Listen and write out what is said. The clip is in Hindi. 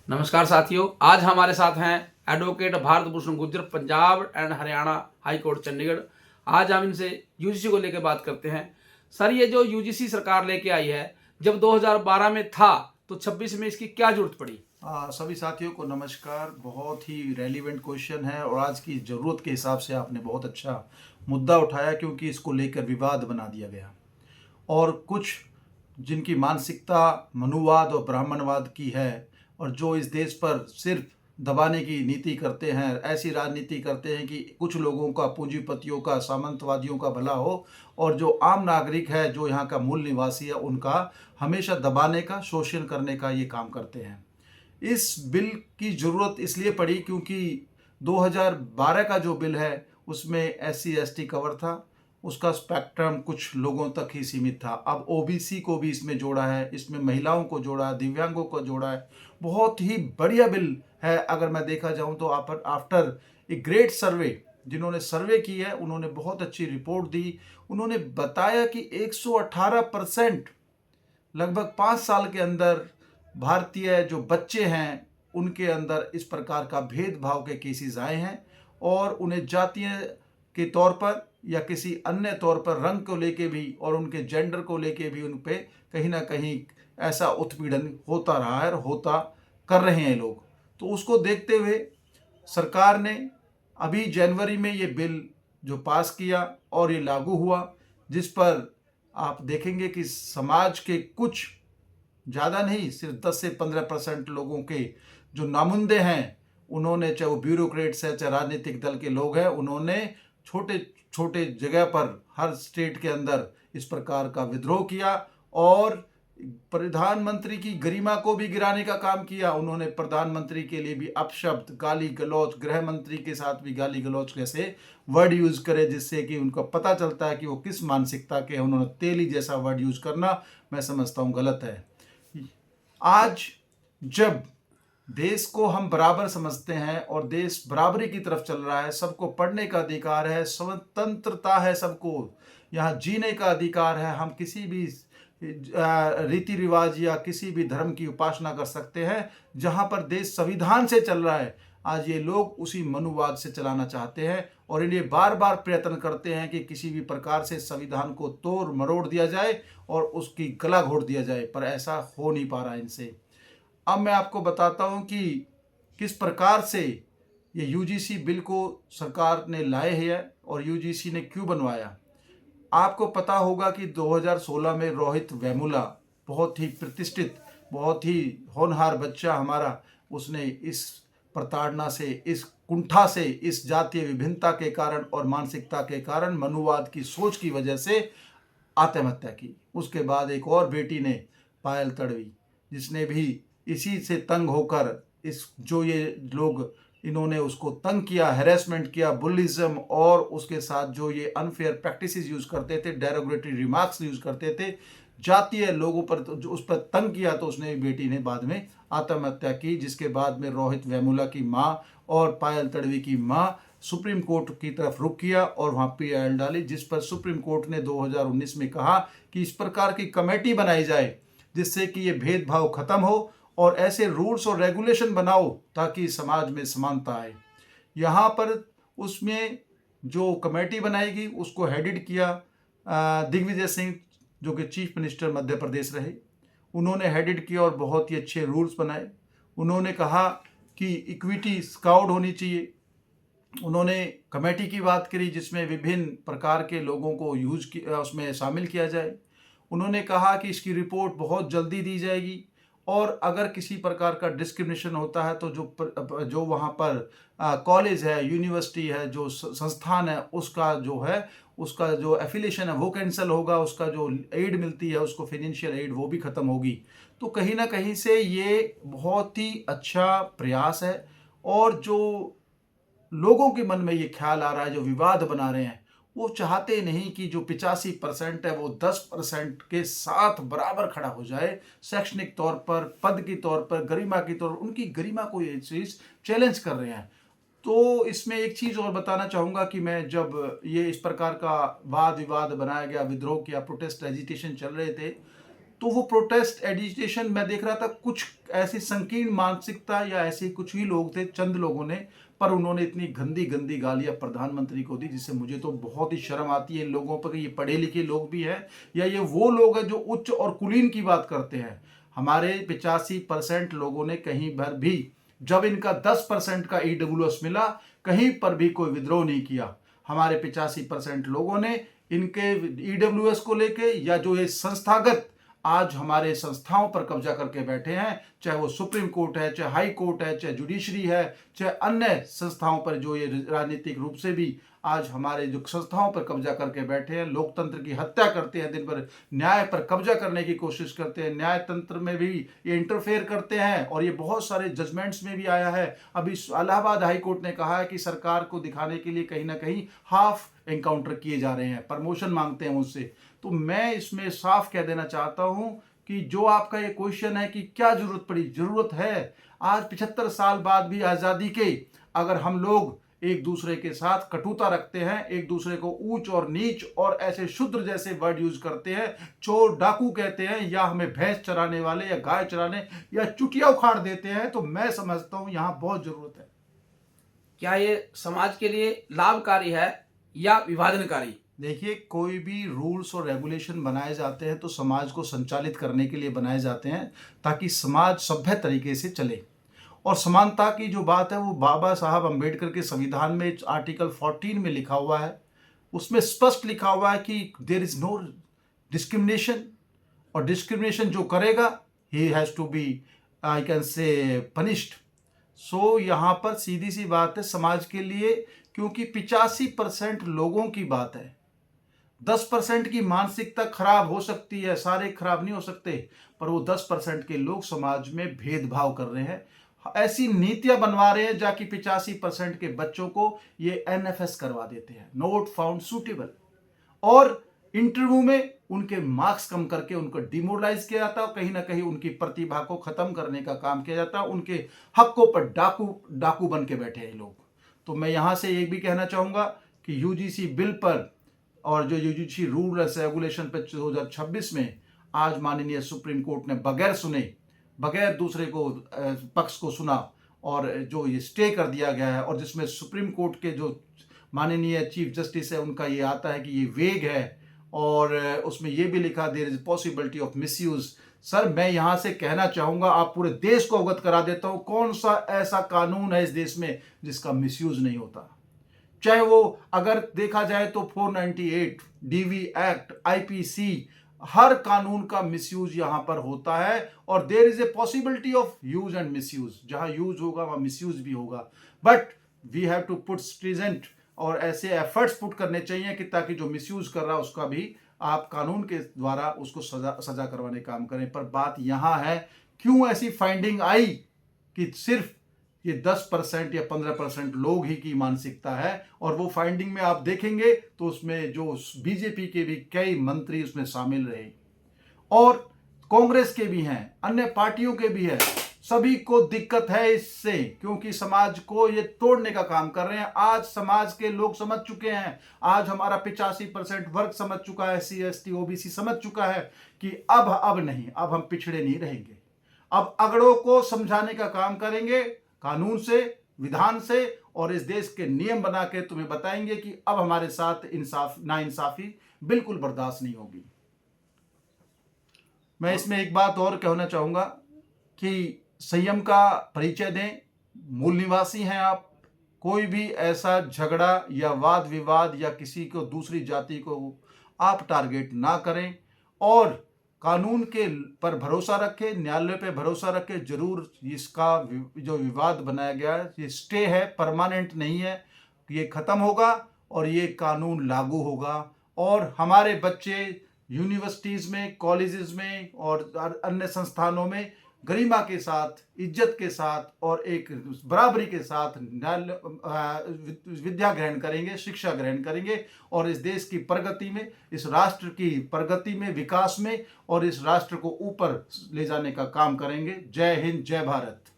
नमस्कार साथियों, आज हमारे साथ हैं advocate Bharat Bhushan Gurjar, Punjab and Haryana high court Chandigarh. आज हम इनसे यूजीसी को लेकर बात करते हैं। सर, ये जो यूजीसी सरकार लेके आई है, जब 2012 में था तो 26 में इसकी क्या जरूरत पड़ी? सभी साथियों को नमस्कार। बहुत ही रेलिवेंट क्वेश्चन है और आज की ज़रूरत के हिसाब से आपने बहुत अच्छा मुद्दा उठाया, क्योंकि इसको लेकर विवाद बना दिया गया और कुछ जिनकी मानसिकता मनुवाद और ब्राह्मणवाद की है और जो इस देश पर सिर्फ दबाने की नीति करते हैं, ऐसी राजनीति करते हैं कि कुछ लोगों का, पूंजीपतियों का, सामंतवादियों का भला हो और जो आम नागरिक है, जो यहाँ का मूल निवासी है, उनका हमेशा दबाने का, शोषण करने का ये काम करते हैं। इस बिल की ज़रूरत इसलिए पड़ी क्योंकि 2012 का जो बिल है उसमें SC ST कवर था, उसका स्पेक्ट्रम कुछ लोगों तक ही सीमित था। अब OBC को भी इसमें जोड़ा है, इसमें महिलाओं को जोड़ा है, दिव्यांगों को जोड़ा है। बहुत ही बढ़िया बिल है। अगर मैं देखा जाऊं तो आफ्टर ए ग्रेट सर्वे, जिन्होंने सर्वे की है उन्होंने बहुत अच्छी रिपोर्ट दी। उन्होंने बताया कि 118% लगभग 5 साल के अंदर भारतीय जो बच्चे हैं उनके अंदर इस प्रकार का भेदभाव के केसेस आए हैं और उन्हें जातीय के तौर पर या किसी अन्य तौर पर रंग को लेके भी और उनके जेंडर को लेके भी उन पे कहीं ना कहीं ऐसा उत्पीड़न होता रहा है और होता कर रहे हैं लोग। तो उसको देखते हुए सरकार ने अभी जनवरी में ये बिल जो पास किया और ये लागू हुआ, जिस पर आप देखेंगे कि समाज के कुछ, ज़्यादा नहीं, सिर्फ 10 से 15% लोगों के जो नामुंदे हैं, उन्होंने, चाहे वो ब्यूरोक्रेट्स है चाहे राजनीतिक दल के लोग हैं, उन्होंने छोटे छोटे जगह पर हर स्टेट के अंदर इस प्रकार का विद्रोह किया और प्रधानमंत्री की गरिमा को भी गिराने का काम किया। उन्होंने प्रधानमंत्री के लिए भी अपशब्द, गाली गलौज, गृह मंत्री के साथ भी गाली गलौज जैसे वर्ड यूज करे, जिससे कि उनको पता चलता है कि वो किस मानसिकता के हैं। उन्होंने तेली जैसा वर्ड यूज करना मैं समझता हूँ गलत है। आज जब देश को हम बराबर समझते हैं और देश बराबरी की तरफ चल रहा है, सबको पढ़ने का अधिकार है, स्वतंत्रता है, सबको यहाँ जीने का अधिकार है, हम किसी भी रीति रिवाज या किसी भी धर्म की उपासना कर सकते हैं, जहाँ पर देश संविधान से चल रहा है, आज ये लोग उसी मनुवाद से चलाना चाहते हैं और इन्हें बार बार प्रयत्न करते हैं कि किसी भी प्रकार से संविधान को तोड़ मरोड़ दिया जाए और उसकी गला घोट दिया जाए, पर ऐसा हो नहीं पा रहा इनसे। अब मैं आपको बताता हूं कि किस प्रकार से ये यूजीसी बिल को सरकार ने लाए है और यूजीसी ने क्यों बनवाया। आपको पता होगा कि 2016 में रोहित वेमुला, बहुत ही प्रतिष्ठित, बहुत ही होनहार बच्चा हमारा, उसने इस प्रताड़ना से, इस कुंठा से, इस जातीय विभिन्नता के कारण और मानसिकता के कारण, मनुवाद की सोच की वजह से आत्महत्या की। उसके बाद एक और बेटी ने, पायल तड़वी, जिसने भी इसी से तंग होकर, इस जो ये लोग इन्होंने उसको तंग किया, हैरेसमेंट किया, बुलिज्म, और उसके साथ जो ये अनफेयर प्रैक्टिसेस यूज़ करते थे, डेरोगेटरी रिमार्क्स यूज़ करते थे, जातीय लोगों पर जो उस पर तंग किया, तो उसने, बेटी ने बाद में आत्महत्या की। जिसके बाद में रोहित वेमुला की माँ और पायल तड़वी की माँ सुप्रीम कोर्ट की तरफ रुख किया और वहाँ PIL डाली, जिस पर सुप्रीम कोर्ट ने 2019 में कहा कि इस प्रकार की कमेटी बनाई जाए जिससे कि ये भेदभाव खत्म हो और ऐसे रूल्स और रेगुलेशन बनाओ ताकि समाज में समानता आए। यहाँ पर उसमें जो कमेटी बनाएगी उसको हेडेड किया दिग्विजय सिंह, जो कि चीफ मिनिस्टर मध्य प्रदेश रहे। उन्होंने हेडेड किया और बहुत ही अच्छे रूल्स बनाए। उन्होंने कहा कि इक्विटी स्काउट होनी चाहिए। उन्होंने कमेटी की बात करी जिसमें विभिन्न प्रकार के लोगों को उसमें शामिल किया जाए। उन्होंने कहा कि इसकी रिपोर्ट बहुत जल्दी दी जाएगी और अगर किसी प्रकार का डिस्क्रिमिनेशन होता है तो जो वहाँ पर कॉलेज है, यूनिवर्सिटी है, जो संस्थान है, उसका जो एफिलिएशन है वो कैंसिल होगा, उसका जो एड मिलती है उसको, फाइनेंशियल एड, वो भी ख़त्म होगी। तो कहीं ना कहीं से ये बहुत ही अच्छा प्रयास है और जो लोगों के मन में ये ख्याल आ रहा है, जो विवाद बना रहे हैं, वो चाहते नहीं कि जो 85% है वो 10% के साथ बराबर खड़ा हो जाए, शैक्षणिक तौर पर, पद के तौर पर, गरिमा की तौर पर। उनकी गरिमा को ये चीज़ चैलेंज कर रहे हैं। तो इसमें एक चीज़ और बताना चाहूँगा कि मैं, जब ये इस प्रकार का वाद विवाद बनाया गया, विद्रोह किया, प्रोटेस्ट एजिटेशन चल रहे थे, तो वो प्रोटेस्ट एजिटेशन मैं देख रहा था, कुछ ऐसी संकीर्ण मानसिकता या ऐसे कुछ ही लोग थे, चंद लोगों ने, पर उन्होंने इतनी गंदी गंदी गालियां प्रधानमंत्री को दी जिससे मुझे तो बहुत ही शर्म आती है इन लोगों पर कि ये पढ़े लिखे लोग भी हैं या ये वो लोग हैं जो उच्च और कुलीन की बात करते हैं। हमारे 85% लोगों ने कहीं भर भी, जब इनका 10% का ईडब्ल्यूएस मिला, कहीं पर भी कोई विद्रोह नहीं किया। हमारे 85% लोगों ने इनके ईडब्ल्यूएस को लेके या जो ये संस्थागत आज हमारे संस्थाओं पर कब्जा करके बैठे हैं, चाहे वो सुप्रीम कोर्ट है, चाहे हाई कोर्ट है, चाहे जुडिशरी है, चाहे अन्य संस्थाओं पर जो ये राजनीतिक रूप से भी आज हमारे जो संस्थाओं पर कब्जा करके बैठे हैं, लोकतंत्र की हत्या करते हैं, दिन भर न्याय पर कब्जा करने की कोशिश करते हैं, न्याय तंत्र में भी ये इंटरफेयर करते हैं और ये बहुत सारे जजमेंट्स में भी आया है। अभी इलाहाबाद हाई कोर्ट ने कहा है कि सरकार को दिखाने के लिए कहीं ना कहीं हाफ एनकाउंटर किए जा रहे हैं, प्रमोशन मांगते हैं उनसे। तो मैं इसमें साफ कह देना चाहता हूं कि जो आपका ये क्वेश्चन है कि क्या जरूरत पड़ी, जरूरत है। आज 75 साल बाद भी आज़ादी के अगर हम लोग एक दूसरे के साथ कटुता रखते हैं, एक दूसरे को ऊंच और नीच और ऐसे शूद्र जैसे वर्ड यूज करते हैं, चोर डाकू कहते हैं, या हमें भैंस चराने वाले या गाय चराने या चुटिया उखाड़ देते हैं, तो मैं समझता हूं यहां बहुत जरूरत है। क्या ये समाज के लिए लाभकारी है या विभाजनकारी? देखिए, कोई भी रूल्स और रेगुलेशन बनाए जाते हैं तो समाज को संचालित करने के लिए बनाए जाते हैं ताकि समाज सभ्य तरीके से चले। और समानता की जो बात है वो बाबा साहब अम्बेडकर के संविधान में आर्टिकल 14 में लिखा हुआ है। उसमें स्पष्ट लिखा हुआ है कि देयर इज नो डिस्क्रिमिनेशन, और डिस्क्रिमिनेशन जो करेगा he has to be, I can say, punished. So यहाँ पर सीधी सी बात है समाज के लिए, क्योंकि 85% लोगों की बात है। 10% की मानसिकता खराब हो सकती है, सारे खराब नहीं हो सकते, पर वो 10% के लोग समाज में भेदभाव कर रहे हैं, ऐसी नीतियां बनवा रहे हैं जाकि 85% के बच्चों को ये एनएफएस करवा देते हैं, नोट फाउंड सूटेबल, और इंटरव्यू में उनके मार्क्स कम करके उनको डिमोरलाइज किया जाता है, कहीं ना कहीं उनकी प्रतिभा को खत्म करने का काम किया जाता है, उनके हकों पर डाकू बन के बैठे हैं लोग। तो मैं यहां से एक भी कहना चाहूंगा कि यूजीसी बिल पर और जो यूजीसी रूल एंड रेगुलेशन पर 2026 में आज माननीय सुप्रीम कोर्ट ने बगैर सुने, बगैर दूसरे को पक्ष को सुना और जो ये स्टे कर दिया गया है, और जिसमें सुप्रीम कोर्ट के जो माननीय चीफ जस्टिस है उनका ये आता है कि ये वेग है, और उसमें ये भी लिखा there is possibility of misuse. Sir, मैं यहाँ से कहना चाहूँगा, आप पूरे देश को अवगत करा देता हूँ, कौन सा ऐसा कानून है इस देश में जिसका मिसयूज नहीं होता। चाहे वो अगर देखा जाए तो 498 डीवी एक्ट, आईपीसी, हर कानून का मिसयूज यहां पर होता है, और there is a possibility of use and misuse. जहां यूज होगा वहां मिसयूज भी होगा, but we have to put stringent और ऐसे एफर्ट्स पुट करने चाहिए कि ताकि जो मिसयूज कर रहा है उसका भी आप कानून के द्वारा उसको सजा करवाने का काम करें। पर बात यहां है, क्यों ऐसी फाइंडिंग आई कि सिर्फ ये 10% या 15% लोग ही की मानसिकता है, और वो फाइंडिंग में आप देखेंगे तो उसमें जो बीजेपी के भी कई मंत्री उसमें शामिल रहे, और कांग्रेस के भी हैं, अन्य पार्टियों के भी है, सभी को दिक्कत है इससे, क्योंकि समाज को ये तोड़ने का काम कर रहे हैं। आज समाज के लोग समझ चुके हैं, आज हमारा 85% वर्ग समझ चुका है, SC ST OBC समझ चुका है कि अब नहीं, अब हम पिछड़े नहीं रहेंगे। अब अगड़ों को समझाने का काम करेंगे, कानून से, विधान से, और इस देश के नियम बना के तुम्हें बताएंगे कि अब हमारे साथ नाइंसाफी बिल्कुल बर्दाश्त नहीं होगी। मैं इसमें एक बात और कहना चाहूंगा कि संयम का परिचय दें। मूल निवासी हैं आप, कोई भी ऐसा झगड़ा या वाद विवाद या किसी को दूसरी जाति को आप टारगेट ना करें, और कानून के पर भरोसा रखें, न्यायालय पे भरोसा रखें। जरूर इसका जो विवाद बनाया गया है ये स्टे है, परमानेंट नहीं है, ये खत्म होगा और ये कानून लागू होगा, और हमारे बच्चे यूनिवर्सिटीज़ में, कॉलेजेस में और अन्य संस्थानों में गरिमा के साथ, इज्जत के साथ और एक बराबरी के साथ विद्या ग्रहण करेंगे, शिक्षा ग्रहण करेंगे, और इस देश की प्रगति में, इस राष्ट्र की प्रगति में, विकास में, और इस राष्ट्र को ऊपर ले जाने का काम करेंगे। जय हिंद, जय भारत।